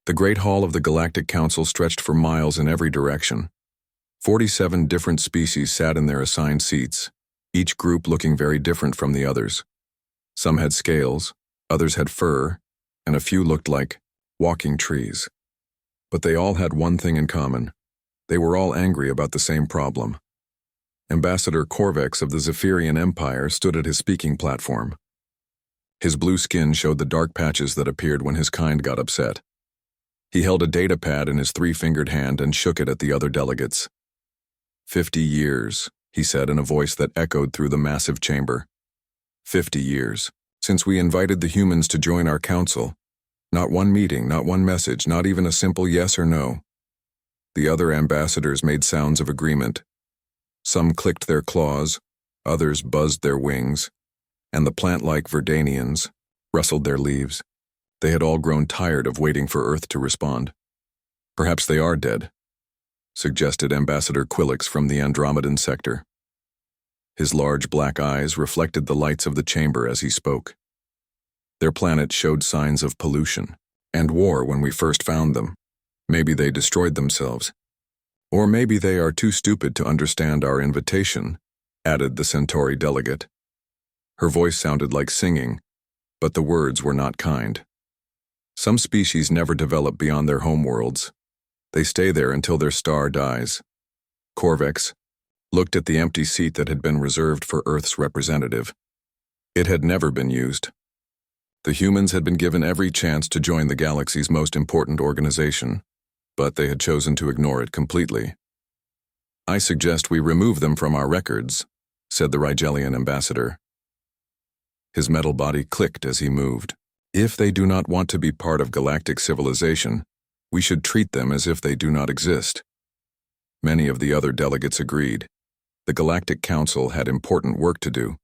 The Great Hall of the Galactic Council stretched for miles in every direction. 47 different species sat in their assigned seats, each group looking very different from the others. Some had scales, others had fur, and a few looked like walking trees. But they all had one thing in common. They were all angry about the same problem. Ambassador Corvex of the Zephyrian Empire stood at his speaking platform. His blue skin showed the dark patches that appeared when his kind got upset. He held a data pad in his three-fingered hand and shook it at the other delegates. 50 years, he said in a voice that echoed through the massive chamber. 50 years, since we invited the humans to join our council. Not one meeting, not one message, not even a simple yes or no. The other ambassadors made sounds of agreement. Some clicked their claws, others buzzed their wings, and the plant-like Verdanians rustled their leaves. They had all grown tired of waiting for Earth to respond. Perhaps they are dead, suggested Ambassador Quillix from the Andromedan sector. His large black eyes reflected the lights of the chamber as he spoke. Their planet showed signs of pollution and war when we first found them. Maybe they destroyed themselves. Or maybe they are too stupid to understand our invitation, added the Centauri delegate. Her voice sounded like singing, but the words were not kind. Some species never develop beyond their homeworlds. They stay there until their star dies. Corvex looked at the empty seat that had been reserved for Earth's representative. It had never been used. The humans had been given every chance to join the galaxy's most important organization, but they had chosen to ignore it completely. I suggest we remove them from our records, said the Rigelian ambassador. His metal body clicked as he moved. If they do not want to be part of galactic civilization, we should treat them as if they do not exist. Many of the other delegates agreed. The Galactic Council had important work to do.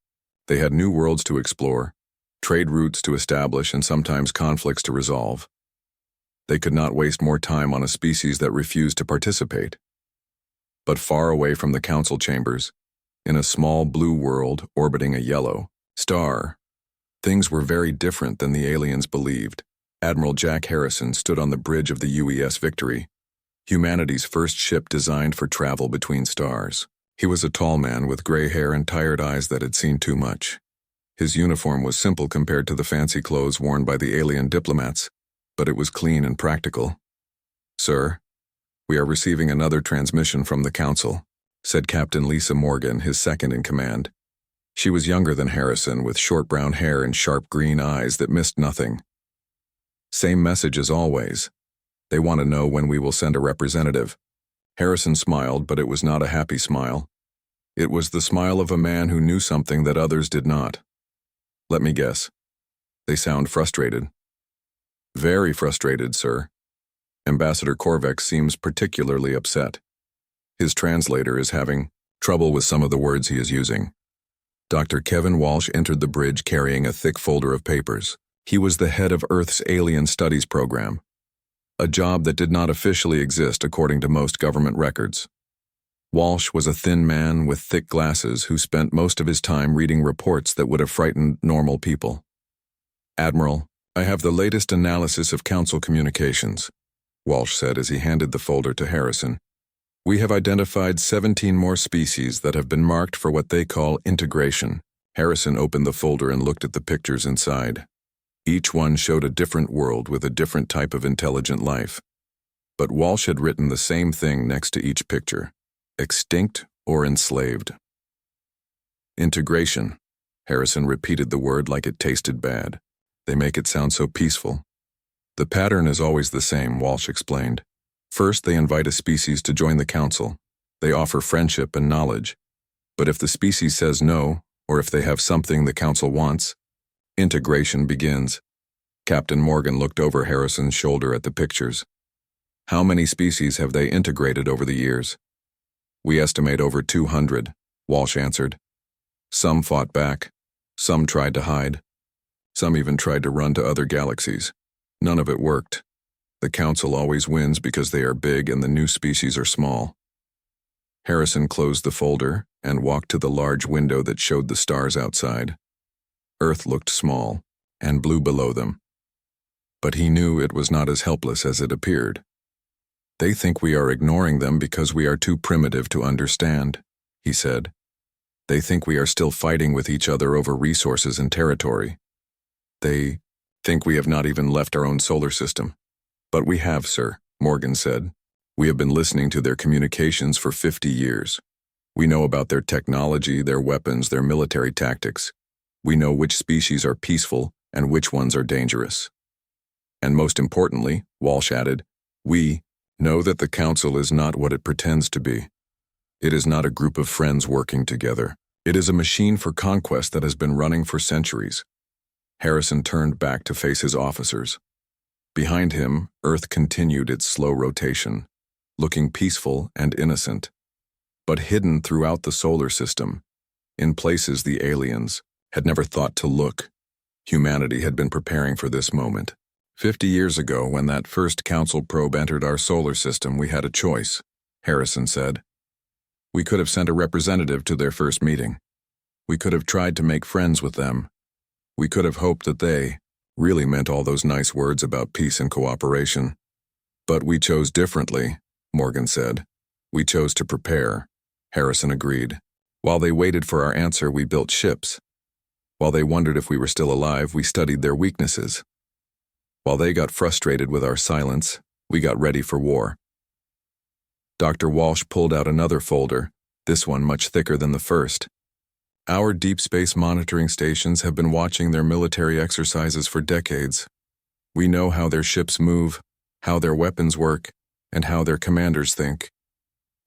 They had new worlds to explore, trade routes to establish, and sometimes conflicts to resolve. They could not waste more time on a species that refused to participate. But far away from the council chambers, in a small blue world orbiting a yellow star, things were very different than the aliens believed. Admiral Jack Harrison stood on the bridge of the UES Victory, humanity's first ship designed for travel between stars. He was a tall man with gray hair and tired eyes that had seen too much. His uniform was simple compared to the fancy clothes worn by the alien diplomats, but it was clean and practical. Sir, we are receiving another transmission from the Council, said Captain Lisa Morgan, his second in command. She was younger than Harrison, with short brown hair and sharp green eyes that missed nothing. Same message as always. They want to know when we will send a representative. Harrison smiled, but it was not a happy smile. It was the smile of a man who knew something that others did not. Let me guess. They sound frustrated. Very frustrated, sir. Ambassador Corvex seems particularly upset. His translator is having trouble with some of the words he is using. Dr. Kevin Walsh entered the bridge carrying a thick folder of papers. He was the head of Earth's Alien Studies program, a job that did not officially exist according to most government records. Walsh was a thin man with thick glasses who spent most of his time reading reports that would have frightened normal people. Admiral, I have the latest analysis of Council communications, Walsh said as he handed the folder to Harrison. We have identified 17 more species that have been marked for what they call integration. Harrison opened the folder and looked at the pictures inside. Each one showed a different world with a different type of intelligent life. But Walsh had written the same thing next to each picture: extinct or enslaved. Integration. Harrison repeated the word like it tasted bad. They make it sound so peaceful. The pattern is always the same, Walsh explained. First, they invite a species to join the council. They offer friendship and knowledge. But if the species says no, or if they have something the council wants, integration begins. Captain Morgan looked over Harrison's shoulder at the pictures. How many species have they integrated over the years? We estimate over 200, Walsh answered. Some fought back. Some tried to hide. Some even tried to run to other galaxies. None of it worked. The council always wins because they are big and the new species are small. Harrison closed the folder and walked to the large window that showed the stars outside. Earth looked small and blue below them. But he knew it was not as helpless as it appeared. "They think we are ignoring them because we are too primitive to understand," he said. "They think we are still fighting with each other over resources and territory. They think we have not even left our own solar system." "But we have, sir," Morgan said. "We have been listening to their communications for 50 years. We know about their technology, their weapons, their military tactics. We know which species are peaceful and which ones are dangerous. And most importantly," Walsh added, "we know that the Council is not what it pretends to be. It is not a group of friends working together. It is a machine for conquest that has been running for centuries." Harrison turned back to face his officers. Behind him, Earth continued its slow rotation, looking peaceful and innocent. But hidden throughout the solar system, in places the aliens had never thought to look, humanity had been preparing for this moment. 50 years ago, when that first Council probe entered our solar system, we had a choice, Harrison said. We could have sent a representative to their first meeting. We could have tried to make friends with them. We could have hoped that they really meant all those nice words about peace and cooperation. But we chose differently, Morgan said. We chose to prepare, Harrison agreed. While they waited for our answer, we built ships. While they wondered if we were still alive, we studied their weaknesses. While they got frustrated with our silence, we got ready for war. Dr. Walsh pulled out another folder, this one much thicker than the first. Our deep space monitoring stations have been watching their military exercises for decades. We know how their ships move, how their weapons work, and how their commanders think.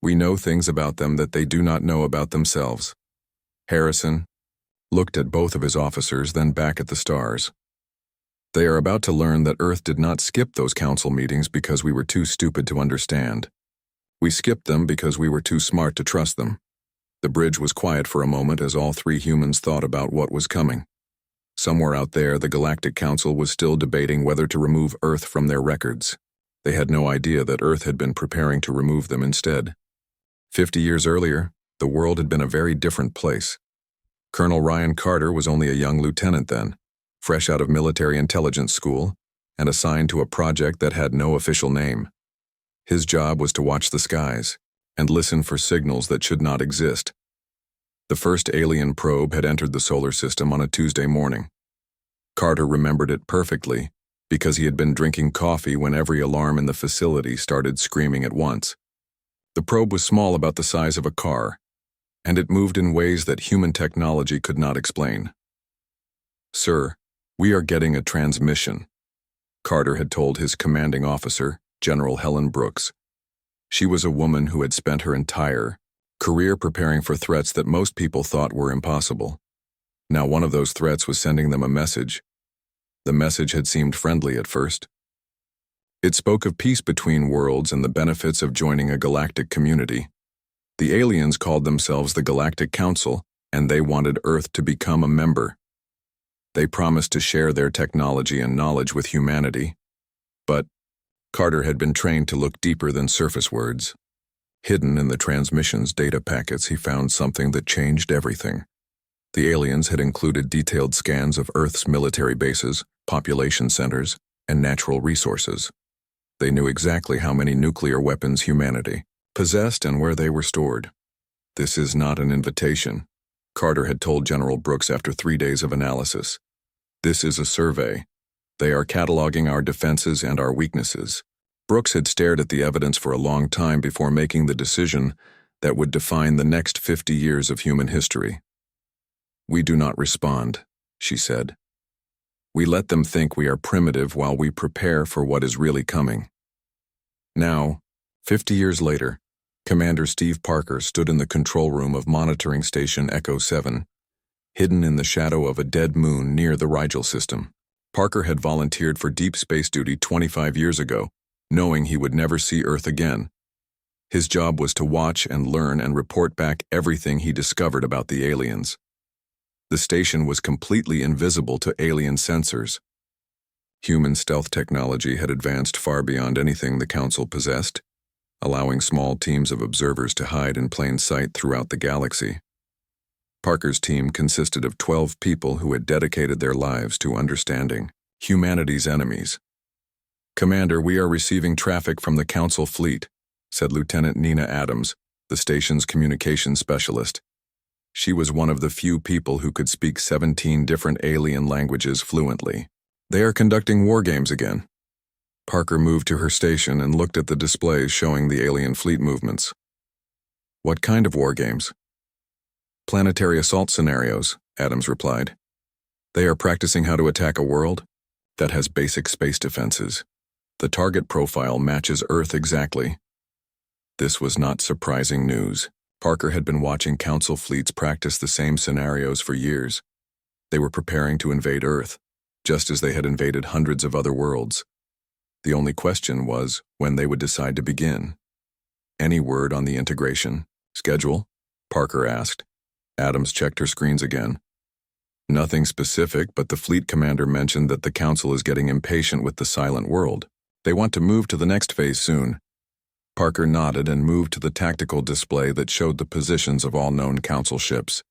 We know things about them that they do not know about themselves. Harrison looked at both of his officers, then back at the stars. They are about to learn that Earth did not skip those council meetings because we were too stupid to understand. We skipped them because we were too smart to trust them. The bridge was quiet for a moment as all three humans thought about what was coming. Somewhere out there, the Galactic Council was still debating whether to remove Earth from their records. They had no idea that Earth had been preparing to remove them instead. 50 years earlier, the world had been a very different place. Colonel Ryan Carter was only a young lieutenant then, fresh out of military intelligence school, and assigned to a project that had no official name. His job was to watch the skies and listen for signals that should not exist. The first alien probe had entered the solar system on a Tuesday morning. Carter remembered it perfectly because he had been drinking coffee when every alarm in the facility started screaming at once. The probe was small, about the size of a car, and it moved in ways that human technology could not explain. "Sir, we are getting a transmission," Carter had told his commanding officer, General Helen Brooks. She was a woman who had spent her entire career preparing for threats that most people thought were impossible. Now one of those threats was sending them a message. The message had seemed friendly at first. It spoke of peace between worlds and the benefits of joining a galactic community. The aliens called themselves the Galactic Council, and they wanted Earth to become a member. They promised to share their technology and knowledge with humanity. But Carter had been trained to look deeper than surface words. Hidden in the transmission's data packets, he found something that changed everything. The aliens had included detailed scans of Earth's military bases, population centers, and natural resources. They knew exactly how many nuclear weapons humanity possessed and where they were stored. "This is not an invitation," Carter had told General Brooks after 3 days of analysis. "This is a survey. They are cataloging our defenses and our weaknesses." Brooks had stared at the evidence for a long time before making the decision that would define the next 50 years of human history. "We do not respond," she said. "We let them think we are primitive while we prepare for what is really coming." Now, 50 years later, Commander Steve Parker stood in the control room of monitoring station Echo 7, hidden in the shadow of a dead moon near the Rigel system. Parker had volunteered for deep space duty 25 years ago, knowing he would never see Earth again. His job was to watch and learn and report back everything he discovered about the aliens. The station was completely invisible to alien sensors. Human stealth technology had advanced far beyond anything the Council possessed, allowing small teams of observers to hide in plain sight throughout the galaxy. Parker's team consisted of 12 people who had dedicated their lives to understanding humanity's enemies, "Commander, we are receiving traffic from the Council fleet," said Lieutenant Nina Adams, the station's communications specialist. She was one of the few people who could speak 17 different alien languages fluently. "They are conducting war games again." Parker moved to her station and looked at the displays showing the alien fleet movements. "What kind of war games?" "Planetary assault scenarios," Adams replied. "They are practicing how to attack a world that has basic space defenses. The target profile matches Earth exactly." This was not surprising news. Parker had been watching Council fleets practice the same scenarios for years. They were preparing to invade Earth, just as they had invaded hundreds of other worlds. The only question was when they would decide to begin. "Any word on the integration schedule?" Parker asked. Adams checked her screens again. "Nothing specific, but the fleet commander mentioned that the Council is getting impatient with the silent world. They want to move to the next phase soon." Parker nodded and moved to the tactical display that showed the positions of all known Council ships.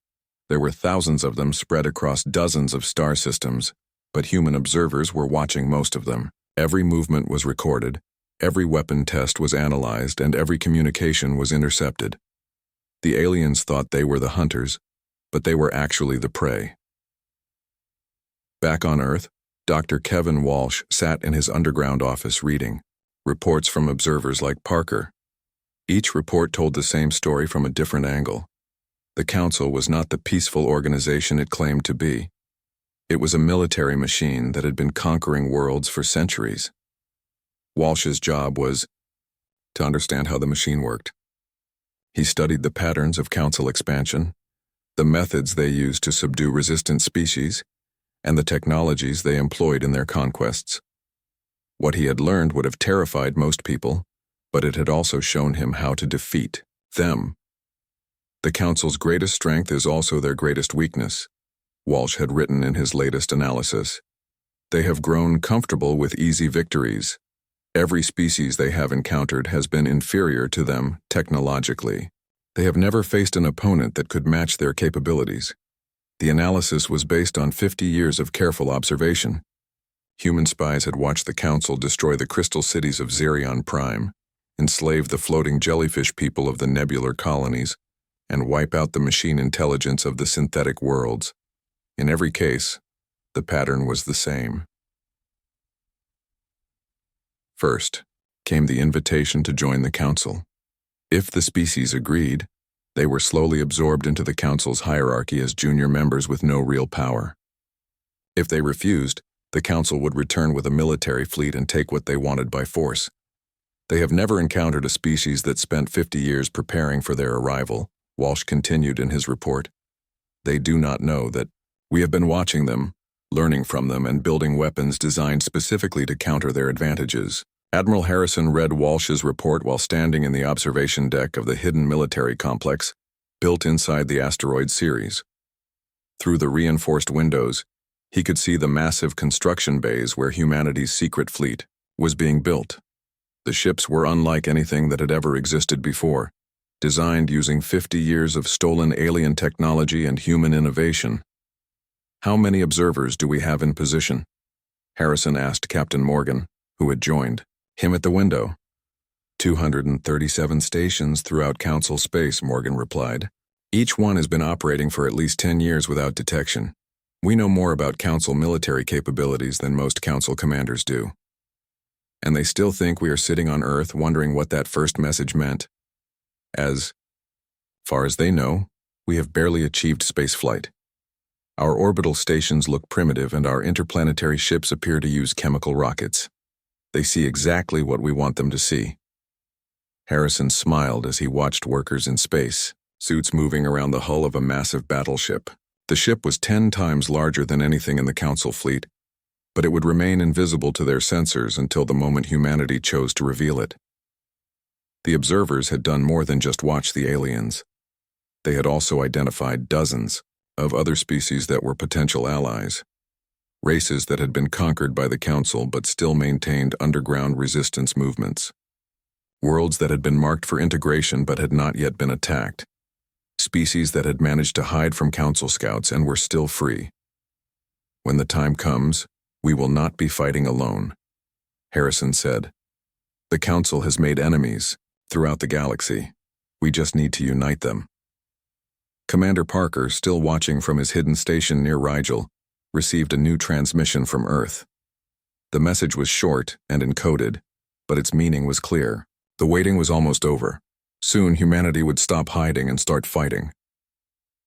There were thousands of them spread across dozens of star systems, but human observers were watching most of them. Every movement was recorded, every weapon test was analyzed, and every communication was intercepted. The aliens thought they were the hunters, but they were actually the prey. Back on Earth, Dr. Kevin Walsh sat in his underground office reading reports from observers like Parker. Each report told the same story from a different angle. The Council was not the peaceful organization it claimed to be. It was a military machine that had been conquering worlds for centuries. Walsh's job was to understand how the machine worked. He studied the patterns of Council expansion, the methods they used to subdue resistant species, and the technologies they employed in their conquests. What he had learned would have terrified most people, but it had also shown him how to defeat them. The Council's greatest strength is also their greatest weakness, Walsh had written in his latest analysis. They have grown comfortable with easy victories. Every species they have encountered has been inferior to them technologically. They have never faced an opponent that could match their capabilities. The analysis was based on 50 years of careful observation. Human spies had watched the Council destroy the crystal cities of Xerion Prime, enslave the floating jellyfish people of the nebular colonies, and wipe out the machine intelligence of the synthetic worlds. In every case, the pattern was the same. First came the invitation to join the Council. If the species agreed, they were slowly absorbed into the Council's hierarchy as junior members with no real power. If they refused, the Council would return with a military fleet and take what they wanted by force. They have never encountered a species that spent 50 years preparing for their arrival, Walsh continued in his report. They do not know that we have been watching them, learning from them, and building weapons designed specifically to counter their advantages. Admiral Harrison read Walsh's report while standing in the observation deck of the hidden military complex built inside the asteroid series. Through the reinforced windows, he could see the massive construction bays where humanity's secret fleet was being built. The ships were unlike anything that had ever existed before, designed using 50 years of stolen alien technology and human innovation. "How many observers do we have in position?" Harrison asked Captain Morgan, who had joined him at the window. 237 stations throughout Council space, Morgan replied. Each one has been operating for at least 10 years without detection. We know more about Council military capabilities than most Council commanders do. And they still think we are sitting on Earth wondering what that first message meant. As far as they know, we have barely achieved spaceflight. Our orbital stations look primitive and our interplanetary ships appear to use chemical rockets. They see exactly what we want them to see. Harrison smiled as he watched workers in space, suits moving around the hull of a massive battleship. The ship was 10 times larger than anything in the Council fleet, but it would remain invisible to their sensors until the moment humanity chose to reveal it. The observers had done more than just watch the aliens. They had also identified dozens of other species that were potential allies, races that had been conquered by the Council but still maintained underground resistance movements, worlds that had been marked for integration but had not yet been attacked, species that had managed to hide from Council scouts and were still free. When the time comes, we will not be fighting alone. Harrison said. The Council has made enemies throughout the galaxy. We just need to unite them. Commander Parker, still watching from his hidden station near Rigel, received a new transmission from Earth. The message was short and encoded, but its meaning was clear. The waiting was almost over. Soon humanity would stop hiding and start fighting.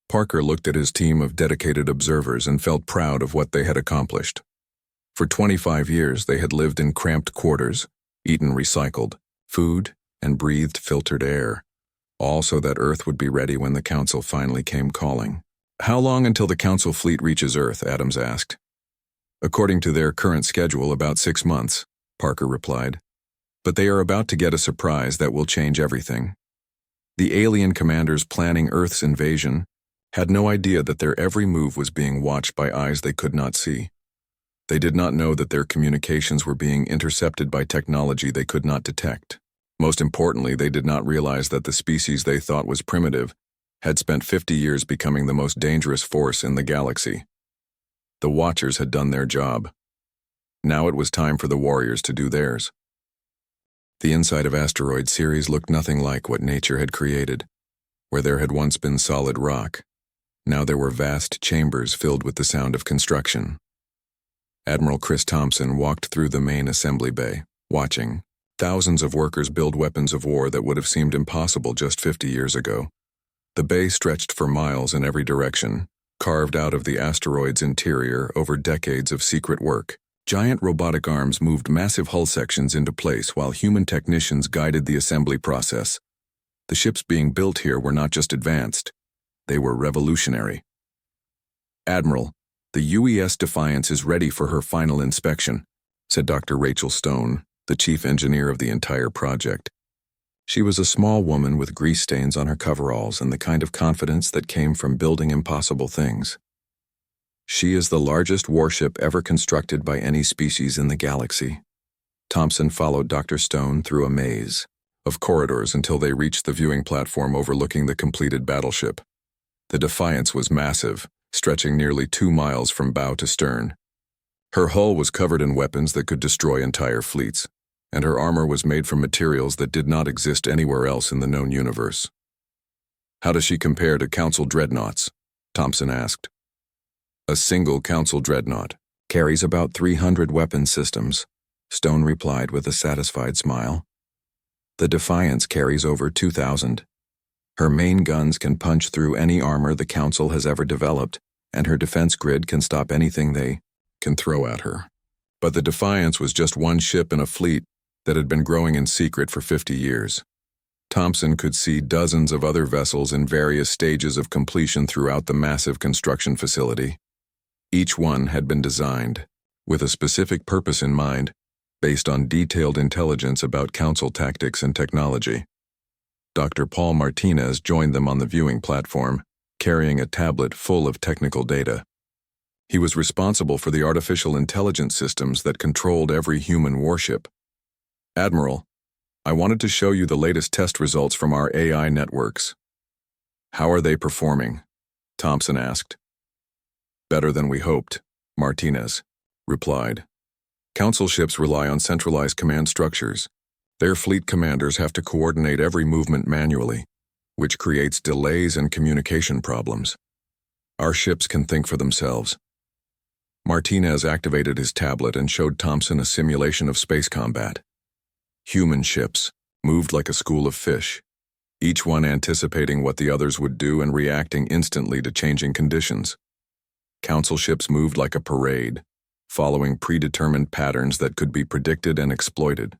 Parker looked at his team of dedicated observers and felt proud of what they had accomplished. For 25 years they had lived in cramped quarters, eaten recycled food, and breathed filtered air, all so that Earth would be ready when the Council finally came calling. How long until the Council fleet reaches Earth? Adams asked. According to their current schedule, about 6 months, Parker replied. But they are about to get a surprise that will change everything. The alien commanders planning Earth's invasion had no idea that their every move was being watched by eyes they could not see. They did not know that their communications were being intercepted by technology they could not detect. Most importantly, they did not realize that the species they thought was primitive had spent 50 years becoming the most dangerous force in the galaxy. The Watchers had done their job. Now it was time for the Warriors to do theirs. The inside of Asteroid Ceres looked nothing like what nature had created. Where there had once been solid rock, now there were vast chambers filled with the sound of construction. Admiral Chris Thompson walked through the main assembly bay, watching thousands of workers build weapons of war that would have seemed impossible just 50 years ago. The bay stretched for miles in every direction, carved out of the asteroid's interior over decades of secret work. Giant robotic arms moved massive hull sections into place while human technicians guided the assembly process. The ships being built here were not just advanced, they were revolutionary. Admiral, the UES Defiance is ready for her final inspection, said Dr. Rachel Stone, the chief engineer of the entire project. She was a small woman with grease stains on her coveralls and the kind of confidence that came from building impossible things. She is the largest warship ever constructed by any species in the galaxy. Thompson followed Dr. Stone through a maze of corridors until they reached the viewing platform overlooking the completed battleship. The Defiance was massive, stretching nearly 2 miles from bow to stern. Her hull was covered in weapons that could destroy entire fleets, and her armor was made from materials that did not exist anywhere else in the known universe. How does she compare to Council dreadnoughts? Thompson asked. A single Council dreadnought carries about 300 weapon systems, Stone replied with a satisfied smile. The Defiance carries over 2,000. Her main guns can punch through any armor the Council has ever developed, and her defense grid can stop anything they can throw at her. But the Defiance was just one ship in a fleet that had been growing in secret for 50 years. Thompson could see dozens of other vessels in various stages of completion throughout the massive construction facility. Each one had been designed with a specific purpose in mind, based on detailed intelligence about Council tactics and technology. Dr. Paul Martinez joined them on the viewing platform, carrying a tablet full of technical data. He was responsible for the artificial intelligence systems that controlled every human warship. Admiral, I wanted to show you the latest test results from our AI networks. How are they performing? Thompson asked. Better than we hoped, Martinez replied. Council ships rely on centralized command structures. Their fleet commanders have to coordinate every movement manually, which creates delays and communication problems. Our ships can think for themselves. Martinez activated his tablet and showed Thompson a simulation of space combat. Human ships moved like a school of fish, each one anticipating what the others would do and reacting instantly to changing conditions. Council ships moved like a parade, following predetermined patterns that could be predicted and exploited.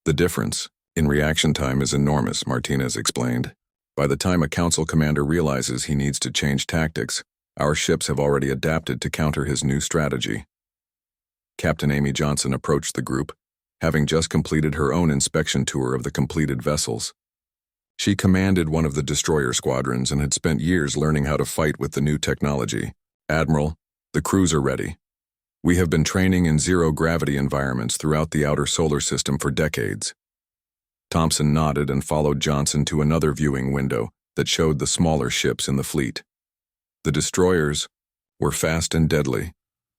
The difference in reaction time is enormous, Martinez explained. By the time a Council commander realizes he needs to change tactics, our ships have already adapted to counter his new strategy. Captain Amy Johnson approached the group, having just completed her own inspection tour of the completed vessels. She commanded one of the destroyer squadrons and had spent years learning how to fight with the new technology. Admiral, the crews are ready. We have been training in zero-gravity environments throughout the outer solar system for decades. Thompson nodded and followed Johnson to another viewing window that showed the smaller ships in the fleet. The destroyers were fast and deadly,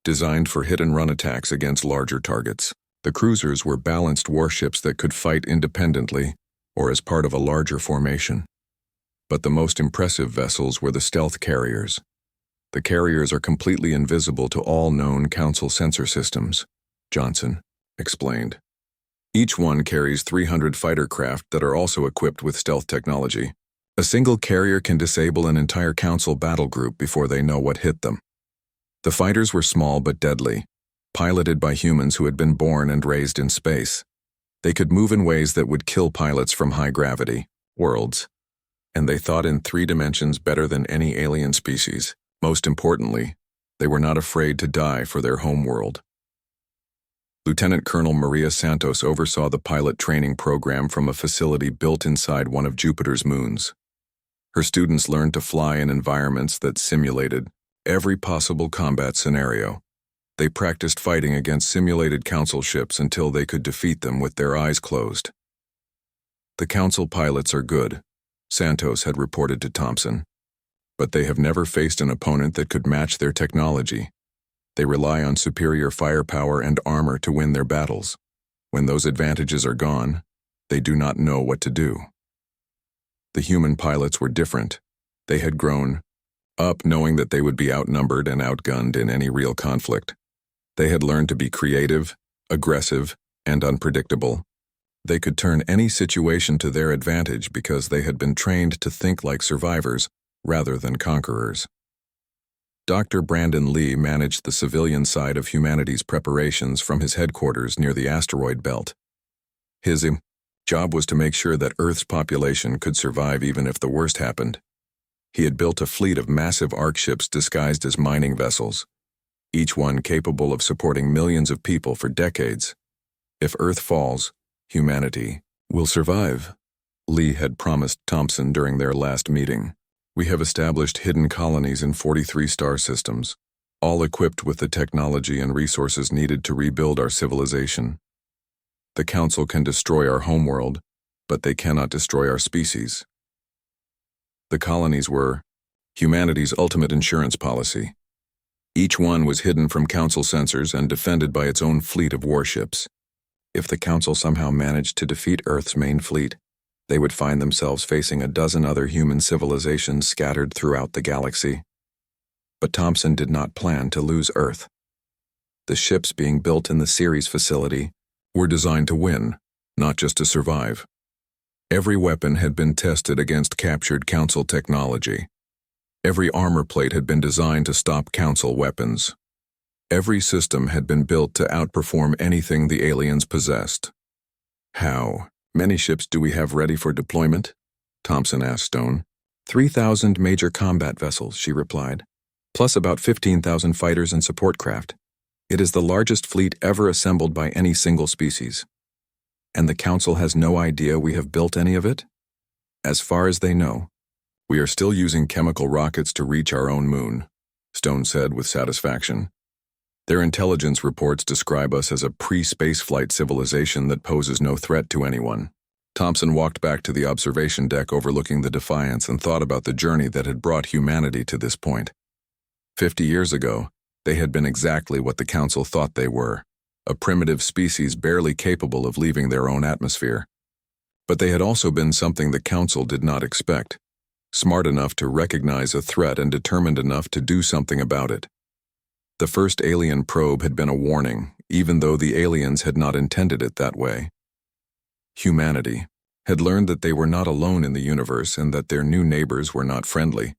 designed for hit-and-run attacks against larger targets. The cruisers were balanced warships that could fight independently or as part of a larger formation. But the most impressive vessels were the stealth carriers. The carriers are completely invisible to all known Council sensor systems, Johnson explained. Each one carries 300 fighter craft that are also equipped with stealth technology. A single carrier can disable an entire Council battle group before they know what hit them. The fighters were small but deadly, piloted by humans who had been born and raised in space. They could move in ways that would kill pilots from high-gravity worlds, and they thought in 3 dimensions better than any alien species. Most importantly, they were not afraid to die for their home world. Lieutenant Colonel Maria Santos oversaw the pilot training program from a facility built inside one of Jupiter's moons. Her students learned to fly in environments that simulated every possible combat scenario. They practiced fighting against simulated Council ships until they could defeat them with their eyes closed. The Council pilots are good, Santos had reported to Thompson, but they have never faced an opponent that could match their technology. They rely on superior firepower and armor to win their battles. When those advantages are gone, they do not know what to do. The human pilots were different. They had grown up knowing that they would be outnumbered and outgunned in any real conflict. They had learned to be creative, aggressive, and unpredictable. They could turn any situation to their advantage because they had been trained to think like survivors rather than conquerors. Dr. Brandon Lee managed the civilian side of humanity's preparations from his headquarters near the asteroid belt. His job was to make sure that Earth's population could survive even if the worst happened. He had built a fleet of massive arc ships disguised as mining vessels, each one capable of supporting millions of people for decades. If Earth falls, humanity will survive, Lee had promised Thompson during their last meeting. We have established hidden colonies in 43 star systems, all equipped with the technology and resources needed to rebuild our civilization. The Council can destroy our homeworld, but they cannot destroy our species. The colonies were humanity's ultimate insurance policy. Each one was hidden from Council sensors and defended by its own fleet of warships. If the Council somehow managed to defeat Earth's main fleet, they would find themselves facing a dozen other human civilizations scattered throughout the galaxy. But Thompson did not plan to lose Earth. The ships being built in the Ceres facility were designed to win, not just to survive. Every weapon had been tested against captured Council technology. Every armor plate had been designed to stop Council weapons. Every system had been built to outperform anything the aliens possessed. How many ships do we have ready for deployment? Thompson asked Stone. 3,000 major combat vessels, she replied, plus about 15,000 fighters and support craft. It is the largest fleet ever assembled by any single species. And the Council has no idea we have built any of it? As far as they know, we are still using chemical rockets to reach our own moon, Stone said with satisfaction. Their intelligence reports describe us as a pre-spaceflight civilization that poses no threat to anyone. Thompson walked back to the observation deck overlooking the Defiance and thought about the journey that had brought humanity to this point. 50 years ago, they had been exactly what the Council thought they were, a primitive species barely capable of leaving their own atmosphere. But they had also been something the Council did not expect, smart enough to recognize a threat and determined enough to do something about it. The first alien probe had been a warning, even though the aliens had not intended it that way. Humanity had learned that they were not alone in the universe and that their new neighbors were not friendly.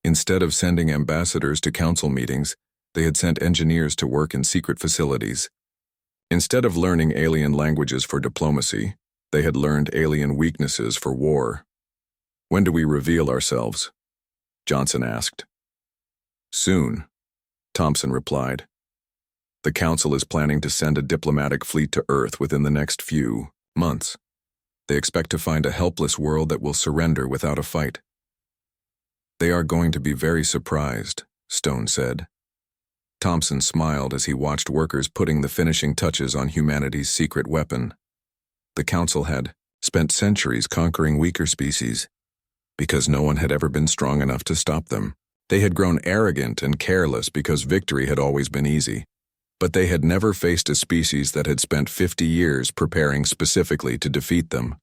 Instead of sending ambassadors to Council meetings, they had sent engineers to work in secret facilities. Instead of learning alien languages for diplomacy, they had learned alien weaknesses for war. When do we reveal ourselves? Johnson asked. Soon, Thompson replied. The Council is planning to send a diplomatic fleet to Earth within the next few months. They expect to find a helpless world that will surrender without a fight. They are going to be very surprised, Stone said. Thompson smiled as he watched workers putting the finishing touches on humanity's secret weapon. The Council had spent centuries conquering weaker species because no one had ever been strong enough to stop them. They had grown arrogant and careless because victory had always been easy. But they had never faced a species that had spent 50 years preparing specifically to defeat them.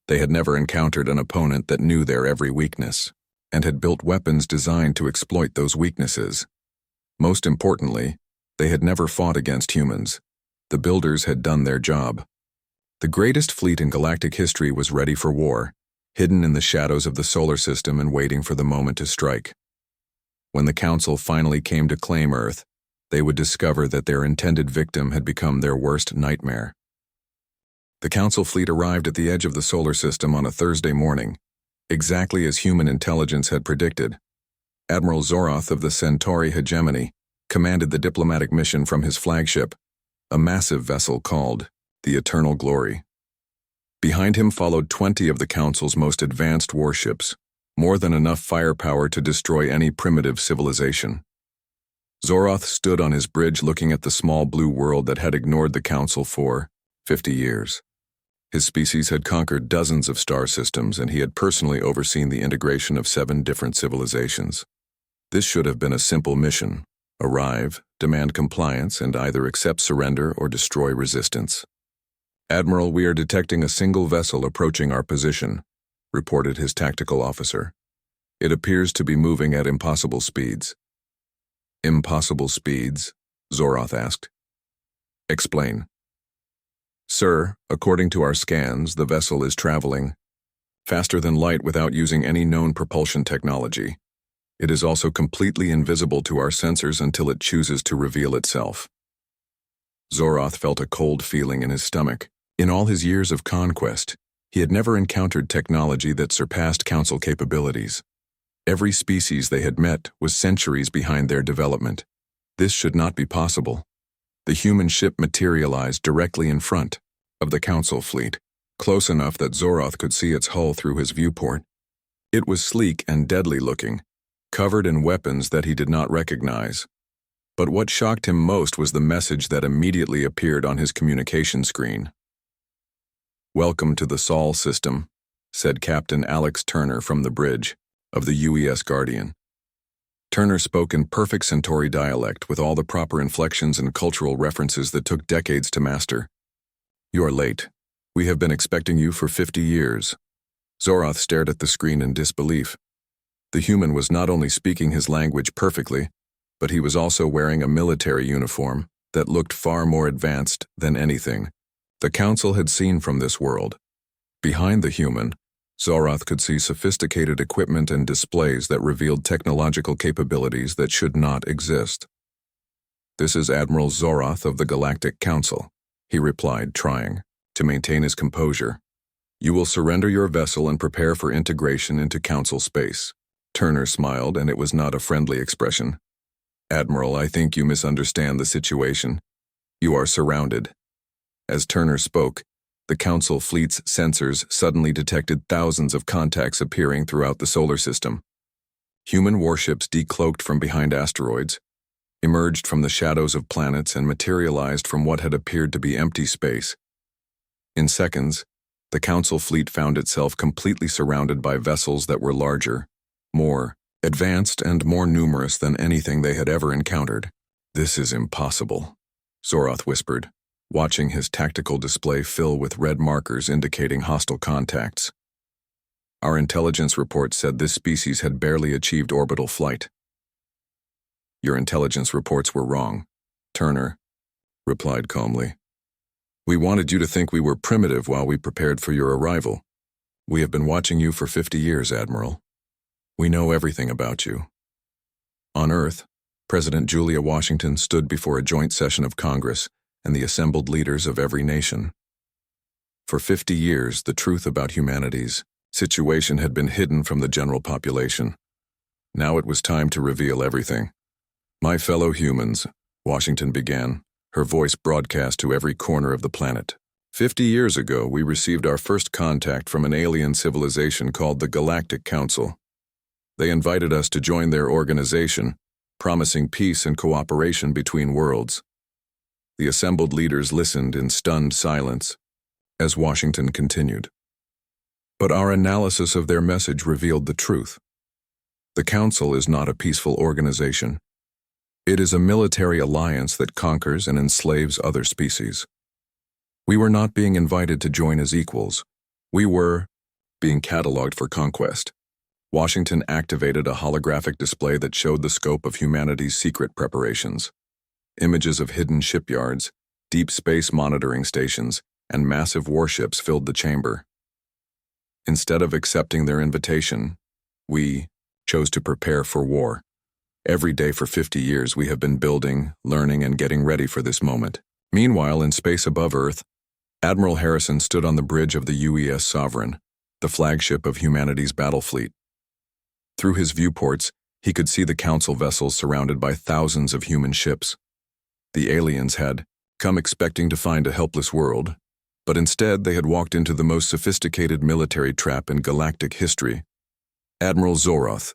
They had never encountered an opponent that knew their every weakness, and had built weapons designed to exploit those weaknesses. Most importantly, they had never fought against humans. The builders had done their job. The greatest fleet in galactic history was ready for war, hidden in the shadows of the solar system and waiting for the moment to strike. When the Council finally came to claim Earth, they would discover that their intended victim had become their worst nightmare. The Council fleet arrived at the edge of the solar system on a Thursday morning, exactly as human intelligence had predicted. Admiral Zoroth of the Centauri Hegemony commanded the diplomatic mission from his flagship, a massive vessel called the Eternal Glory. Behind him followed 20 of the Council's most advanced warships, more than enough firepower to destroy any primitive civilization. Zoroth stood on his bridge looking at the small blue world that had ignored the Council for 50 years. His species had conquered dozens of star systems, and he had personally overseen the integration of 7 different civilizations. This should have been a simple mission: arrive, demand compliance, and either accept surrender or destroy resistance. "Admiral, we are detecting a single vessel approaching our position," reported his tactical officer. "It appears to be moving at impossible speeds." "Impossible speeds?" Zoroth asked. "Explain." "Sir, according to our scans, the vessel is traveling faster than light without using any known propulsion technology. It is also completely invisible to our sensors until it chooses to reveal itself." Zoroth felt a cold feeling in his stomach. In all his years of conquest, he had never encountered technology that surpassed Council capabilities. Every species they had met was centuries behind their development. This should not be possible. The human ship materialized directly in front of the Council fleet, close enough that Zoroth could see its hull through his viewport. It was sleek and deadly looking, covered in weapons that he did not recognize. But what shocked him most was the message that immediately appeared on his communication screen. "Welcome to the Sol system," said Captain Alex Turner from the bridge of the UES Guardian. Turner spoke in perfect Centauri dialect with all the proper inflections and cultural references that took decades to master. "You are late. We have been expecting you for 50 years." Zoroth stared at the screen in disbelief. The human was not only speaking his language perfectly, but he was also wearing a military uniform that looked far more advanced than anything the Council had seen from this world. Behind the human, Zoroth could see sophisticated equipment and displays that revealed technological capabilities that should not exist. "This is Admiral Zoroth of the Galactic Council," he replied, trying to maintain his composure. "You will surrender your vessel and prepare for integration into Council space." Turner smiled, and it was not a friendly expression. "Admiral, I think you misunderstand the situation. You are surrounded." As Turner spoke, the Council fleet's sensors suddenly detected thousands of contacts appearing throughout the solar system. Human warships decloaked from behind asteroids, emerged from the shadows of planets, and materialized from what had appeared to be empty space. In seconds, the Council fleet found itself completely surrounded by vessels that were larger, more advanced, and more numerous than anything they had ever encountered. "This is impossible," Zoroth whispered, watching his tactical display fill with red markers indicating hostile contacts. "Our intelligence report said this species had barely achieved orbital flight." "Your intelligence reports were wrong," Turner replied calmly. "We wanted you to think we were primitive while we prepared for your arrival. We have been watching you for 50 years, Admiral. We know everything about you." On Earth, President Julia Washington stood before a joint session of Congress and the assembled leaders of every nation. For 50 years, the truth about humanity's situation had been hidden from the general population. Now it was time to reveal everything. "My fellow humans," Washington began, her voice broadcast to every corner of the planet. 50 years ago, we received our first contact from an alien civilization called the Galactic Council. They invited us to join their organization, promising peace and cooperation between worlds. The assembled leaders listened in stunned silence as Washington continued. But our analysis of their message revealed the truth. The Council is not a peaceful organization. It is a military alliance that conquers and enslaves other species. We were not being invited to join as equals. We were being cataloged for conquest. Washington activated a holographic display that showed the scope of humanity's secret preparations. Images of hidden shipyards, deep space monitoring stations, and massive warships filled the chamber. Instead of accepting their invitation, we chose to prepare for war. Every day for 50 years we have been building, learning, and getting ready for this moment. Meanwhile, in space above Earth, Admiral Harrison stood on the bridge of the UES Sovereign, the flagship of humanity's battle fleet. Through his viewports, he could see the Council vessels surrounded by thousands of human ships. The aliens had come expecting to find a helpless world, but instead they had walked into the most sophisticated military trap in galactic history. "Admiral Zoroth,"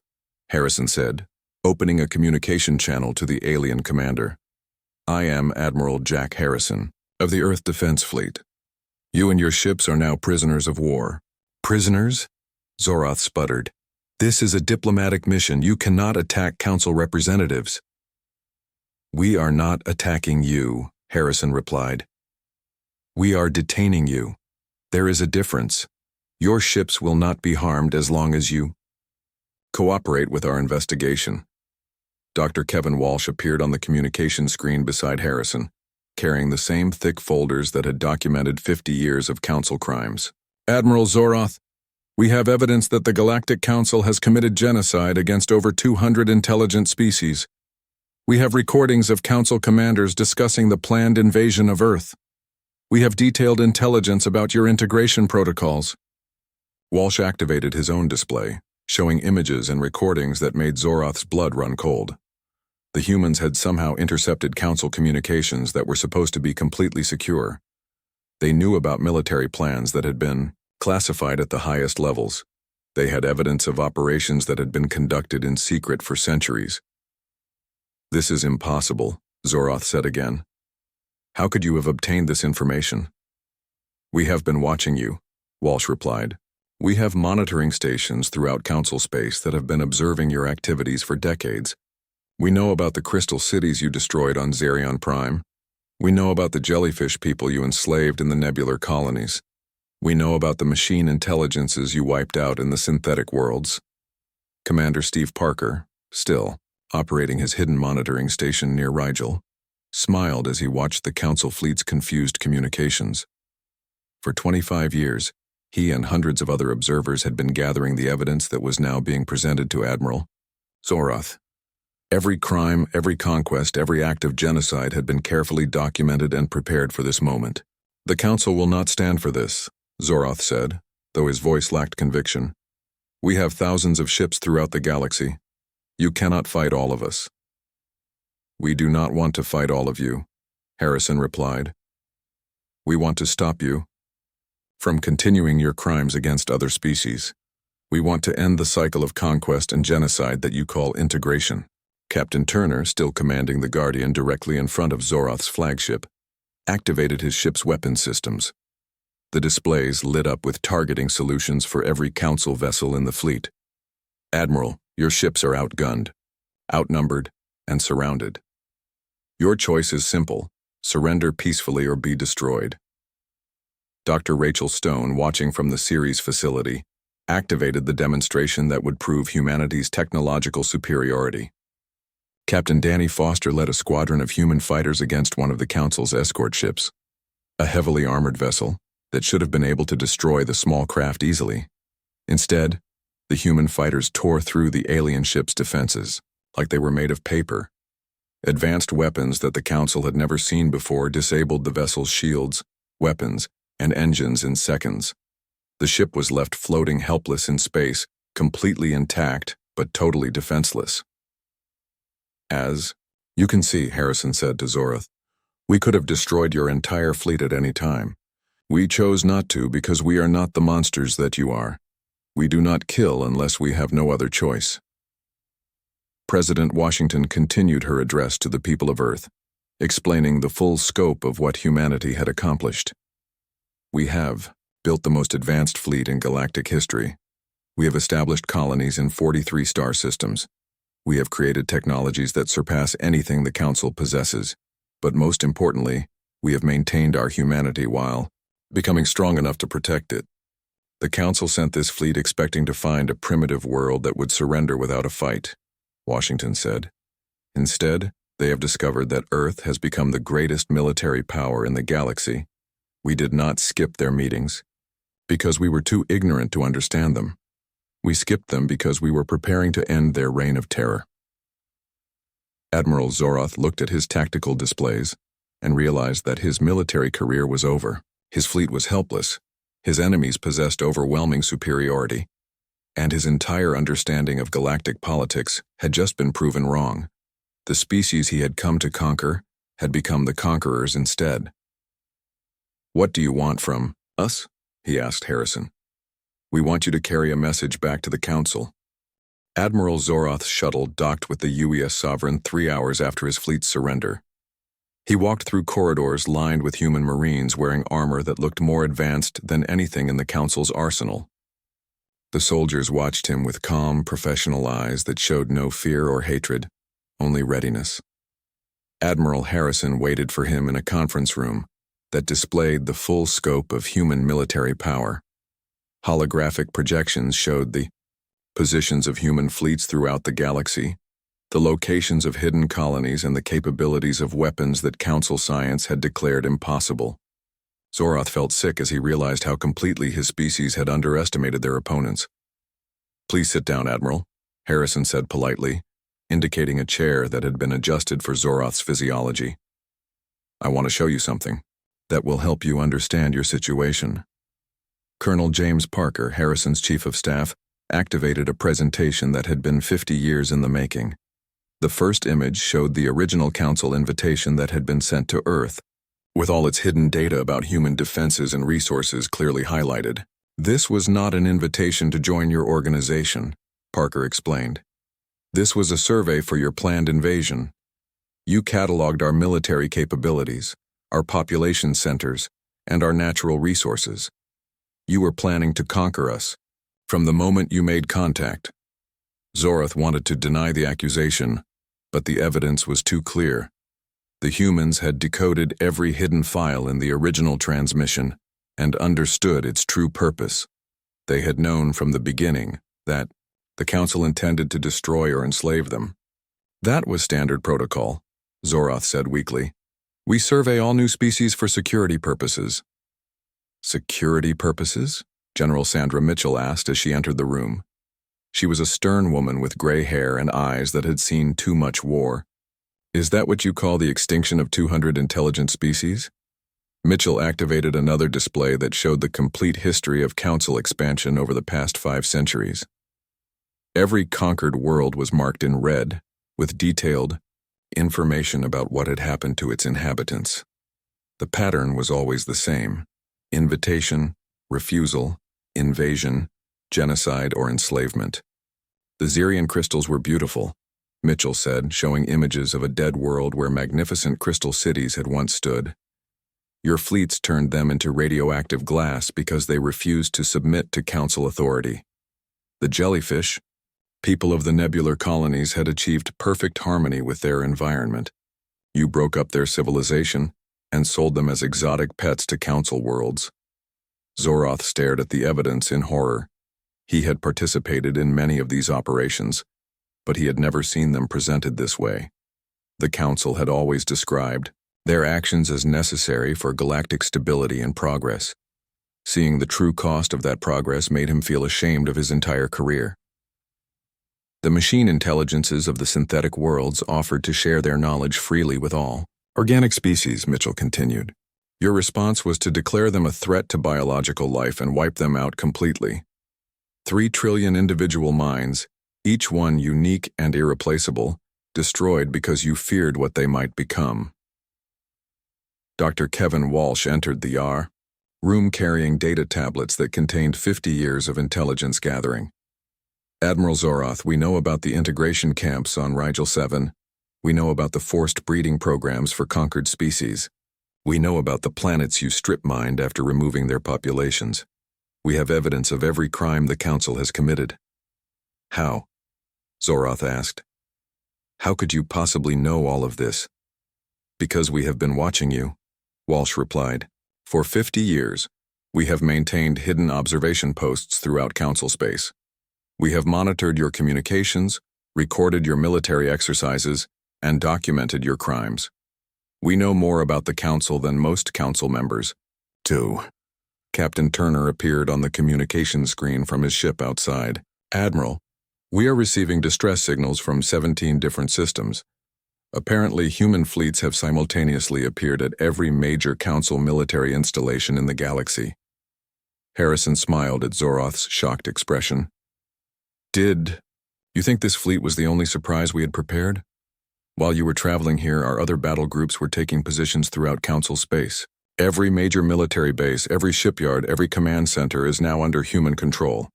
Harrison said, opening a communication channel to the alien commander. "I am Admiral Jack Harrison, of the Earth Defense Fleet. You and your ships are now prisoners of war." "Prisoners?" Zoroth sputtered. "This is a diplomatic mission. You cannot attack Council representatives." "We are not attacking you," Harrison replied. "We are detaining you. There is a difference. Your ships will not be harmed as long as you cooperate with our investigation." Dr. Kevin Walsh appeared on the communication screen beside Harrison, carrying the same thick folders that had documented 50 years of Council crimes. "Admiral Zoroth, we have evidence that the Galactic Council has committed genocide against over 200 intelligent species. We have recordings of Council commanders discussing the planned invasion of Earth. We have detailed intelligence about your integration protocols." Walsh activated his own display, showing images and recordings that made Zoroth's blood run cold. The humans had somehow intercepted Council communications that were supposed to be completely secure. They knew about military plans that had been classified at the highest levels. They had evidence of operations that had been conducted in secret for centuries. "This is impossible," Zoroth said again. "How could you have obtained this information?" "We have been watching you," Walsh replied. "We have monitoring stations throughout Council space that have been observing your activities for decades. We know about the crystal cities you destroyed on Xerion Prime. We know about the jellyfish people you enslaved in the nebular colonies. We know about the machine intelligences you wiped out in the synthetic worlds." Commander Steve Parker, still operating his hidden monitoring station near Rigel, smiled as he watched the Council fleet's confused communications. For 25 years, he and hundreds of other observers had been gathering the evidence that was now being presented to Admiral Zoroth. Every crime, every conquest, every act of genocide had been carefully documented and prepared for this moment. "The Council will not stand for this," Zoroth said, though his voice lacked conviction. "We have thousands of ships throughout the galaxy. You cannot fight all of us." "We do not want to fight all of you," Harrison replied. "We want to stop you from continuing your crimes against other species. We want to end the cycle of conquest and genocide that you call integration." Captain Turner, still commanding the Guardian directly in front of Zoroth's flagship, activated his ship's weapon systems. The displays lit up with targeting solutions for every Council vessel in the fleet. "Admiral, your ships are outgunned, outnumbered, and surrounded. Your choice is simple: surrender peacefully or be destroyed." Dr. Rachel Stone, watching from the Ceres facility, activated the demonstration that would prove humanity's technological superiority. Captain Danny Foster led a squadron of human fighters against one of the Council's escort ships, a heavily armored vessel that should have been able to destroy the small craft easily. Instead, the human fighters tore through the alien ship's defenses like they were made of paper. Advanced weapons that the Council had never seen before disabled the vessel's shields, weapons, and engines in seconds. The ship was left floating helpless in space, completely intact but totally defenseless. "As you can see," Harrison said to Zoroth, "we could have destroyed your entire fleet at any time. We chose not to because we are not the monsters that you are. We do not kill unless we have no other choice." President Washington continued her address to the people of Earth, explaining the full scope of what humanity had accomplished. "We have built the most advanced fleet in galactic history. We have established colonies in 43 star systems. We have created technologies that surpass anything the Council possesses, but most importantly, we have maintained our humanity while becoming strong enough to protect it. The Council sent this fleet expecting to find a primitive world that would surrender without a fight, Washington said. Instead, they have discovered that Earth has become the greatest military power in the galaxy. We did not skip their meetings because we were too ignorant to understand them. We skipped them because we were preparing to end their reign of terror. Admiral Zoroth looked at his tactical displays and realized that his military career was over. His fleet was helpless, his enemies possessed overwhelming superiority, and his entire understanding of galactic politics had just been proven wrong. The species he had come to conquer had become the conquerors instead. "What do you want from us?" he asked Harrison. "We want you to carry a message back to the Council." Admiral Zoroth's shuttle docked with the UES Sovereign 3 hours after his fleet's surrender. He walked through corridors lined with human Marines wearing armor that looked more advanced than anything in the Council's arsenal. The soldiers watched him with calm, professional eyes that showed no fear or hatred, only readiness. Admiral Harrison waited for him in a conference room that displayed the full scope of human military power. Holographic projections showed the positions of human fleets throughout the galaxy, the locations of hidden colonies, and the capabilities of weapons that Council science had declared impossible. Zoroth felt sick as he realized how completely his species had underestimated their opponents. "Please sit down, Admiral," Harrison said politely, indicating a chair that had been adjusted for Zoroth's physiology. "I want to show you something that will help you understand your situation." Colonel James Parker, Harrison's chief of staff, activated a presentation that had been 50 years in the making. The first image showed the original Council invitation that had been sent to Earth, with all its hidden data about human defenses and resources clearly highlighted. "This was not an invitation to join your organization," Parker explained. "This was a survey for your planned invasion. You cataloged our military capabilities, our population centers, and our natural resources. You were planning to conquer us from the moment you made contact." Zoroth wanted to deny the accusation, but the evidence was too clear. The humans had decoded every hidden file in the original transmission and understood its true purpose. They had known from the beginning that the Council intended to destroy or enslave them. "That was standard protocol," Zoroth said weakly. "We survey all new species for security purposes." "Security purposes?" General Sandra Mitchell asked as she entered the room. She was a stern woman with gray hair and eyes that had seen too much war. "Is that what you call the extinction of 200 intelligent species?" Mitchell activated another display that showed the complete history of Council expansion over the past 5 centuries. Every conquered world was marked in red, with detailed information about what had happened to its inhabitants. The pattern was always the same: invitation, refusal, invasion, genocide, or enslavement. "The Xerian crystals were beautiful," Mitchell said, showing images of a dead world where magnificent crystal cities had once stood. "Your fleets turned them into radioactive glass because they refused to submit to Council authority. The jellyfish, people of the nebular colonies, had achieved perfect harmony with their environment. You broke up their civilization and sold them as exotic pets to Council worlds." Zoroth stared at the evidence in horror. He had participated in many of these operations, but he had never seen them presented this way. The Council had always described their actions as necessary for galactic stability and progress. Seeing the true cost of that progress made him feel ashamed of his entire career. The machine intelligences of the synthetic worlds offered to share their knowledge freely with all organic species, Mitchell continued. Your response was to declare them a threat to biological life and wipe them out completely. 3 trillion individual minds, each one unique and irreplaceable, destroyed because you feared what they might become. Dr. Kevin Walsh entered the room carrying data tablets that contained 50 years of intelligence gathering. "Admiral Zoroth, we know about the integration camps on Rigel 7. We know about the forced breeding programs for conquered species. We know about the planets you strip-mined after removing their populations. We have evidence of every crime the Council has committed." "How?" Zoroth asked. How could you possibly know all of this? Because we have been watching you, Walsh replied. For 50 years, we have maintained hidden observation posts throughout Council space. We have monitored your communications, recorded your military exercises, and documented your crimes. We know more about the Council than most Council members. 2. Captain Turner appeared on the communication screen from his ship outside. Admiral, we are receiving distress signals from 17 different systems. Apparently, human fleets have simultaneously appeared at every major Council military installation in the galaxy. Harrison smiled at Zoroth's shocked expression. Did you think this fleet was the only surprise we had prepared? While you were traveling here, our other battle groups were taking positions throughout Council space. Every major military base, every shipyard, every command center is now under human control.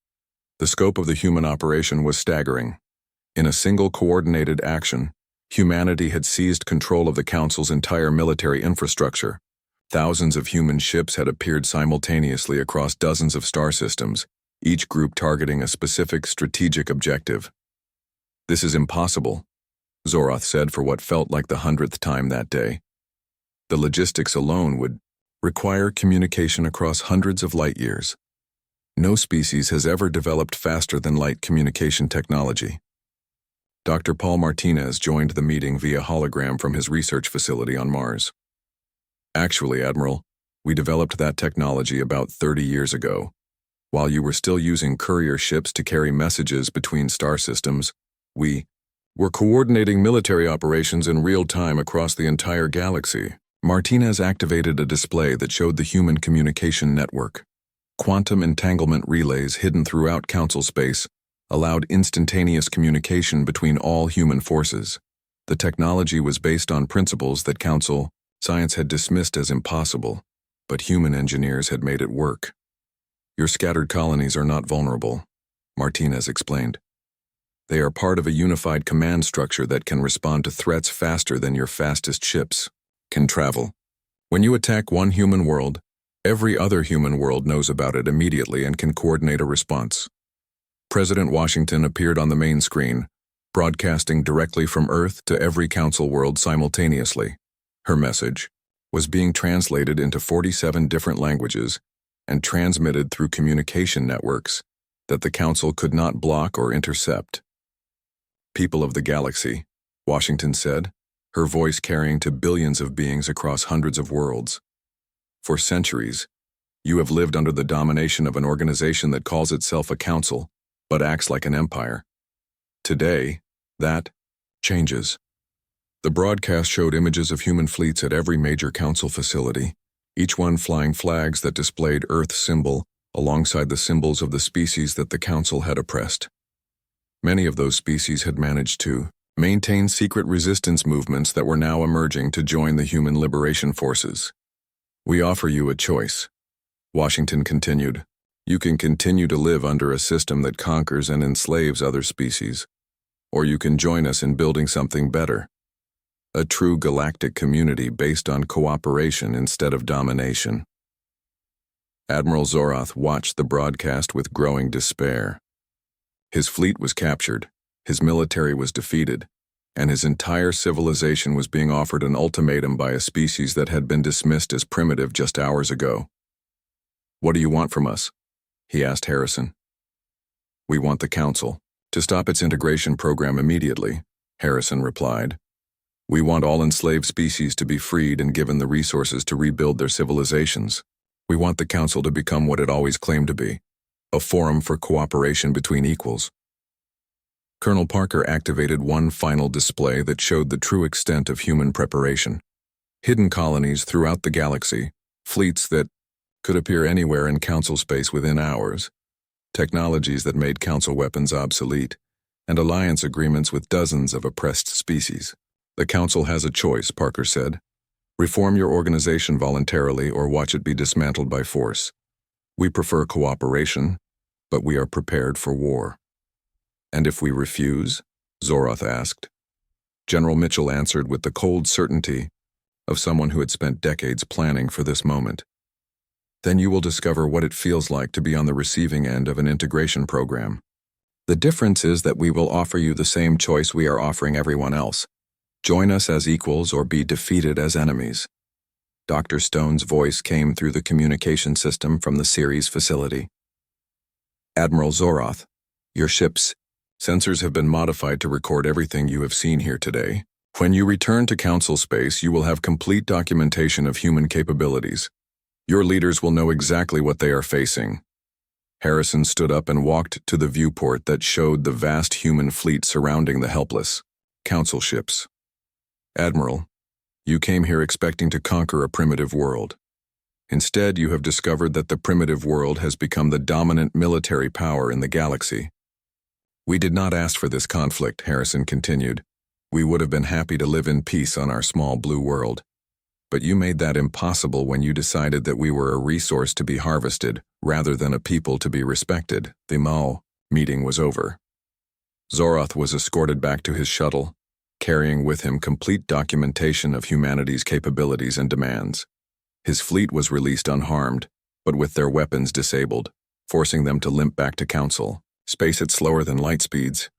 The scope of the human operation was staggering. In a single coordinated action, humanity had seized control of the Council's entire military infrastructure. Thousands of human ships had appeared simultaneously across dozens of star systems, each group targeting a specific strategic objective. This is impossible, Zoroth said for what felt like the 100th time that day. The logistics alone would require communication across hundreds of light years. No species has ever developed faster than light communication technology. Dr. Paul Martinez joined the meeting via hologram from his research facility on Mars. Actually, Admiral, we developed that technology about 30 years ago. While you were still using courier ships to carry messages between star systems, we were coordinating military operations in real time across the entire galaxy. Martinez activated a display that showed the human communication network. Quantum entanglement relays hidden throughout Council space allowed instantaneous communication between all human forces. The technology was based on principles that Council science had dismissed as impossible, but human engineers had made it work. Your scattered colonies are not vulnerable, Martinez explained. They are part of a unified command structure that can respond to threats faster than your fastest ships can travel. When you attack one human world, every other human world knows about it immediately and can coordinate a response. President Washington appeared on the main screen, broadcasting directly from Earth to every Council world simultaneously. Her message was being translated into 47 different languages and transmitted through communication networks that the Council could not block or intercept. People of the galaxy, Washington said, her voice carrying to billions of beings across hundreds of worlds. For centuries, you have lived under the domination of an organization that calls itself a council, but acts like an empire. Today, that changes. The broadcast showed images of human fleets at every major council facility, each one flying flags that displayed Earth's symbol alongside the symbols of the species that the council had oppressed. Many of those species had managed to maintain secret resistance movements that were now emerging to join the human liberation forces. We offer you a choice, Washington continued. You can continue to live under a system that conquers and enslaves other species, or you can join us in building something better. A true galactic community based on cooperation instead of domination. Admiral Zoroth watched the broadcast with growing despair. His fleet was captured, his military was defeated, and his entire civilization was being offered an ultimatum by a species that had been dismissed as primitive just hours ago. What do you want from us? He asked Harrison. We want the Council to stop its integration program immediately, Harrison replied. We want all enslaved species to be freed and given the resources to rebuild their civilizations. We want the Council to become what it always claimed to be, a forum for cooperation between equals. Colonel Parker activated one final display that showed the true extent of human preparation. Hidden colonies throughout the galaxy, fleets that could appear anywhere in Council space within hours, technologies that made Council weapons obsolete, and alliance agreements with dozens of oppressed species. The Council has a choice, Parker said. Reform your organization voluntarily or watch it be dismantled by force. We prefer cooperation, but we are prepared for war. And if we refuse? Zoroth asked. General Mitchell answered with the cold certainty of someone who had spent decades planning for this moment. Then you will discover what it feels like to be on the receiving end of an integration program. The difference is that we will offer you the same choice we are offering everyone else. Join us as equals or be defeated as enemies. Dr. Stone's voice came through the communication system from the Ceres facility. Admiral Zoroth, your ship's sensors have been modified to record everything you have seen here today. When you return to Council space, you will have complete documentation of human capabilities. Your leaders will know exactly what they are facing. Harrison stood up and walked to the viewport that showed the vast human fleet surrounding the helpless Council ships. Admiral, you came here expecting to conquer a primitive world. Instead, you have discovered that the primitive world has become the dominant military power in the galaxy. We did not ask for this conflict, Harrison continued. We would have been happy to live in peace on our small blue world. But you made that impossible when you decided that we were a resource to be harvested rather than a people to be respected. The Mao meeting was over. Zoroth was escorted back to his shuttle, carrying with him complete documentation of humanity's capabilities and demands. His fleet was released unharmed, but with their weapons disabled, forcing them to limp back to Council. Space at slower than light speeds,